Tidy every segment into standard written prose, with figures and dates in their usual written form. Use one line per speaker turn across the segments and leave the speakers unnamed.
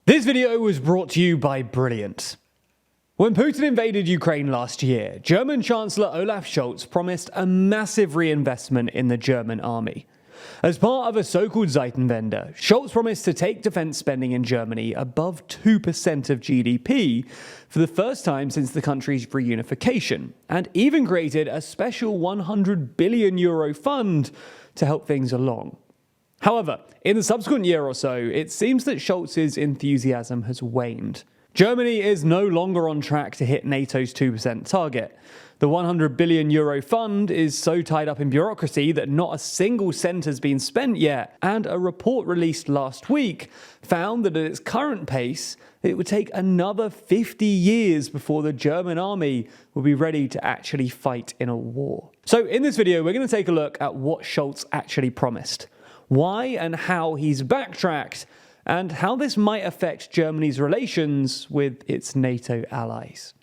This video was brought to you by Brilliant. When Putin invaded Ukraine last year, German Chancellor Olaf Scholz promised a massive reinvestment in the German army. As part of a so-called Zeitenwende, Scholz promised to take defense spending in Germany above 2% of GDP for the first time since the country's reunification, and even created a special €100 billion fund to help things along. However, in the subsequent year or so, it seems that Scholz's enthusiasm has waned. Germany is no longer on track to hit NATO's 2% target. The €100 billion fund is so tied up in bureaucracy that not a single cent has been spent yet, and a report released last week found that at its current pace, it would take another 50 years before the German army will be ready to actually fight in a war. So in this video, we're going to take a look at what Scholz actually promised, why and how he's backtracked, and how this might affect Germany's relations with its NATO allies.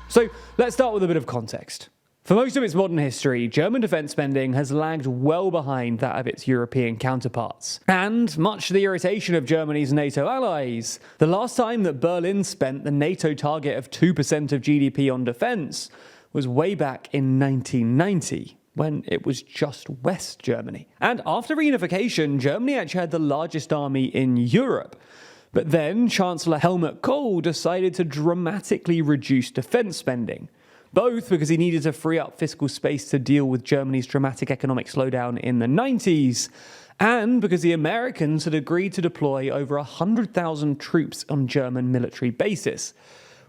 So let's start with a bit of context. For most of its modern history, German defense spending has lagged well behind that of its European counterparts. And much to the irritation of Germany's NATO allies, the last time that Berlin spent the NATO target of 2% of GDP on defense was way back in 1990. When it was just West Germany. And after reunification, Germany actually had the largest army in Europe. But then Chancellor Helmut Kohl decided to dramatically reduce defense spending, both because he needed to free up fiscal space to deal with Germany's dramatic economic slowdown in the 90s, and because the Americans had agreed to deploy over 100,000 troops on German military bases,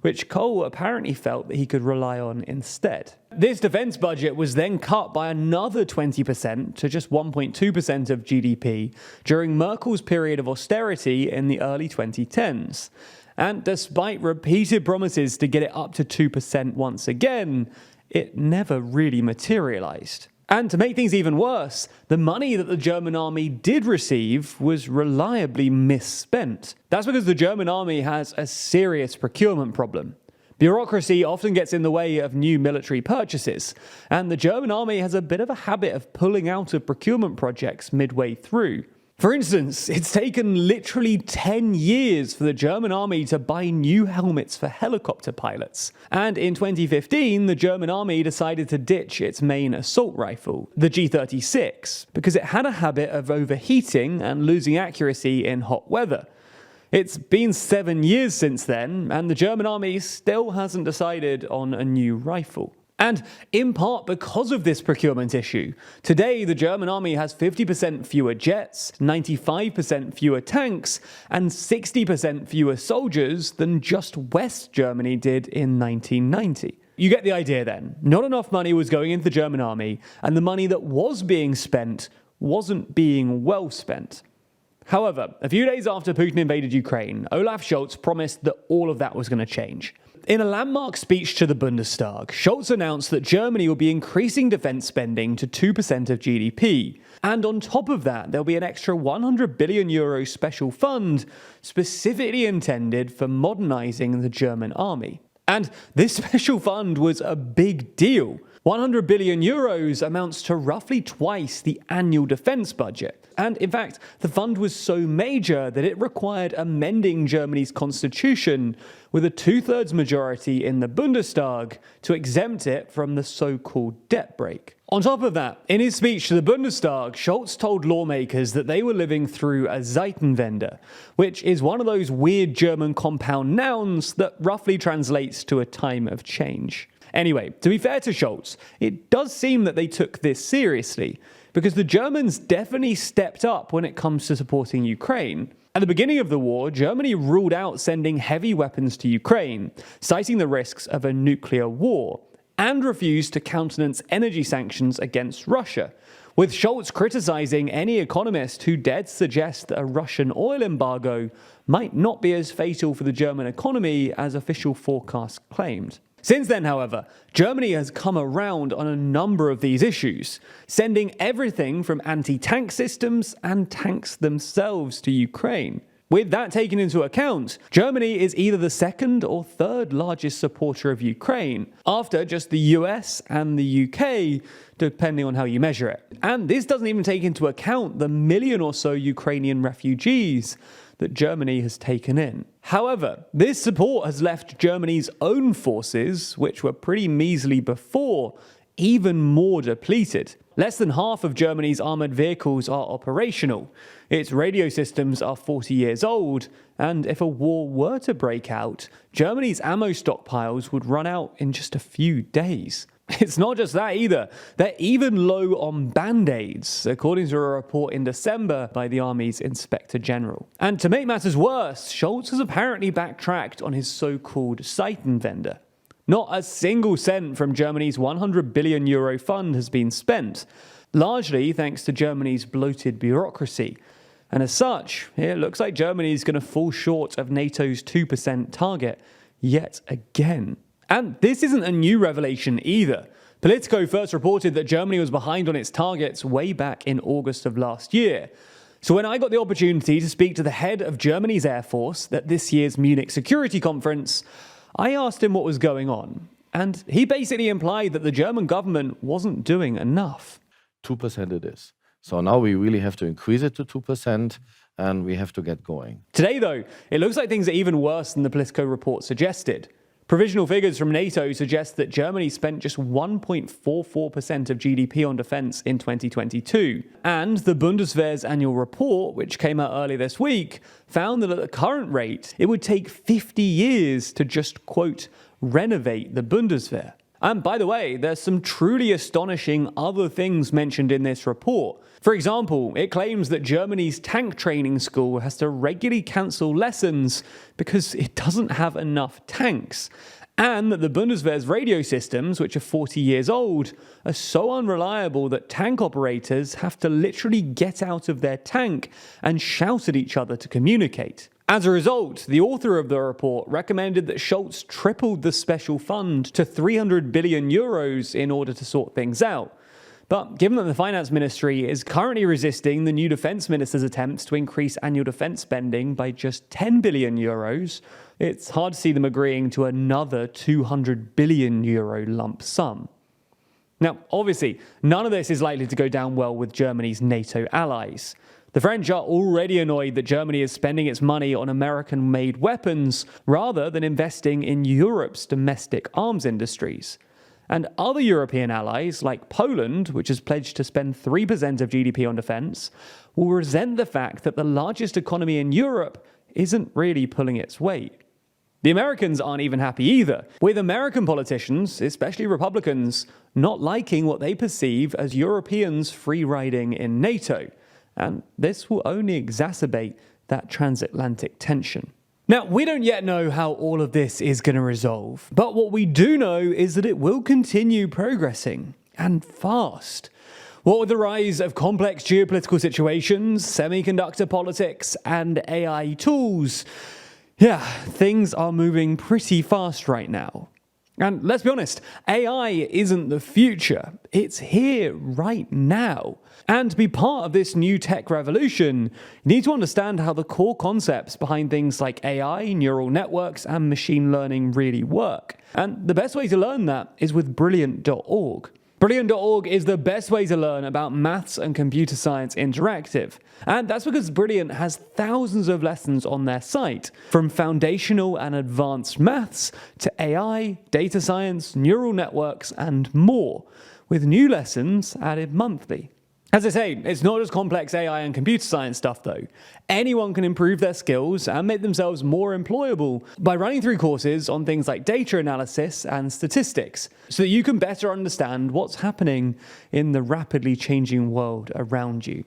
which Kohl apparently felt that he could rely on instead. This defense budget was then cut by another 20% to just 1.2% of GDP during Merkel's period of austerity in the early 2010s. And despite repeated promises to get it up to 2% once again, it never really materialized. And to make things even worse, the money that the German army did receive was reliably misspent. That's because the German army has a serious procurement problem. Bureaucracy often gets in the way of new military purchases, and the German army has a bit of a habit of pulling out of procurement projects midway through. For instance, it's taken literally 10 years for the German army to buy new helmets for helicopter pilots. And in 2015, the German army decided to ditch its main assault rifle, the G36, because it had a habit of overheating and losing accuracy in hot weather. It's been 7 years since then, and the German army still hasn't decided on a new rifle. And in part because of this procurement issue, today the German army has 50% fewer jets, 95% fewer tanks, and 60% fewer soldiers than just West Germany did in 1990. You get the idea then. Not enough money was going into the German army, and the money that was being spent wasn't being well spent. However, a few days after Putin invaded Ukraine, Olaf Scholz promised that all of that was going to change. In a landmark speech to the Bundestag, Scholz announced that Germany will be increasing defense spending to 2% of GDP. And on top of that, there'll be an extra €100 billion special fund specifically intended for modernizing the German army. And this special fund was a big deal. €100 billion amounts to roughly twice the annual defense budget. And in fact, the fund was so major that it required amending Germany's constitution with a 2/3 majority in the Bundestag to exempt it from the so-called debt brake. On top of that, in his speech to the Bundestag, Scholz told lawmakers that they were living through a Zeitenwende, which is one of those weird German compound nouns that roughly translates to a time of change. Anyway, to be fair to Scholz, it does seem that they took this seriously, because the Germans definitely stepped up when it comes to supporting Ukraine. At the beginning of the war, Germany ruled out sending heavy weapons to Ukraine, citing the risks of a nuclear war, and refused to countenance energy sanctions against Russia, with Scholz criticizing any economist who dared suggest that a Russian oil embargo might not be as fatal for the German economy as official forecasts claimed. Since then, however, Germany has come around on a number of these issues, sending everything from anti-tank systems and tanks themselves to Ukraine. With that taken into account, Germany is either the second or third largest supporter of Ukraine, after just the US and the UK, depending on how you measure it. And this doesn't even take into account the million or so Ukrainian refugees that Germany has taken in. However, this support has left Germany's own forces, which were pretty measly before, even more depleted. Less than half of Germany's armoured vehicles are operational, its radio systems are 40 years old, and if a war were to break out, Germany's ammo stockpiles would run out in just a few days. It's not just that either, they're even low on band-aids, according to a report in December by the Army's Inspector General. And to make matters worse, Scholz has apparently backtracked on his so-called Seitenwende. Not a single cent from Germany's €100 billion fund has been spent, largely thanks to Germany's bloated bureaucracy. And as such, it looks like Germany is going to fall short of NATO's 2% target yet again. And this isn't a new revelation either. Politico first reported that Germany was behind on its targets way back in August of last year. So when I got the opportunity to speak to the head of Germany's Air Force at this year's Munich Security Conference, I asked him what was going on, and he basically implied that the German government wasn't doing enough.
2% it is. So now we really have to increase it to 2%, and we have to get going.
Today, though, it looks like things are even worse than the Politico report suggested. Provisional figures from NATO suggest that Germany spent just 1.44% of GDP on defense in 2022. And the Bundeswehr's annual report, which came out earlier this week, found that at the current rate, it would take 50 years to just, quote, renovate the Bundeswehr. And by the way, there's some truly astonishing other things mentioned in this report. For example, it claims that Germany's tank training school has to regularly cancel lessons because it doesn't have enough tanks, and that the Bundeswehr's radio systems, which are 40 years old, are so unreliable that tank operators have to literally get out of their tank and shout at each other to communicate. As a result, the author of the report recommended that Scholz tripled the special fund to €300 billion in order to sort things out. But given that the finance ministry is currently resisting the new defense minister's attempts to increase annual defense spending by just €10 billion, it's hard to see them agreeing to another €200 billion lump sum. Now, obviously, none of this is likely to go down well with Germany's NATO allies. The French are already annoyed that Germany is spending its money on American-made weapons rather than investing in Europe's domestic arms industries. And other European allies, like Poland, which has pledged to spend 3% of GDP on defense, will resent the fact that the largest economy in Europe isn't really pulling its weight. The Americans aren't even happy either, with American politicians, especially Republicans, not liking what they perceive as Europeans free-riding in NATO. And this will only exacerbate that transatlantic tension. Now, we don't yet know how all of this is going to resolve, but what we do know is that it will continue progressing, and fast. What with the rise of complex geopolitical situations, semiconductor politics, and AI tools, things are moving pretty fast right now. And let's be honest, AI isn't the future. It's here right now. And to be part of this new tech revolution, you need to understand how the core concepts behind things like AI, neural networks, and machine learning really work. And the best way to learn that is with Brilliant.org. Brilliant.org is the best way to learn about maths and computer science interactive. And that's because Brilliant has thousands of lessons on their site, from foundational and advanced maths to AI, data science, neural networks, and more, with new lessons added monthly. As I say, it's not just complex AI and computer science stuff though. Anyone can improve their skills and make themselves more employable by running through courses on things like data analysis and statistics, so that you can better understand what's happening in the rapidly changing world around you.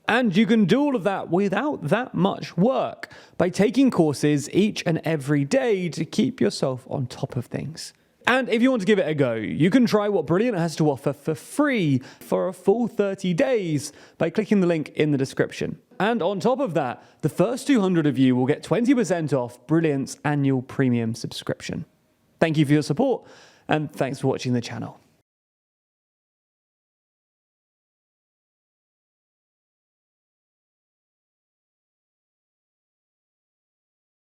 And you can do all of that without that much work by taking courses each and every day to keep yourself on top of things. And if you want to give it a go, you can try what Brilliant has to offer for free for a full 30 days by clicking the link in the description. And on top of that, the first 200 of you will get 20% off Brilliant's annual premium subscription. Thank you for your support, and thanks for watching the channel.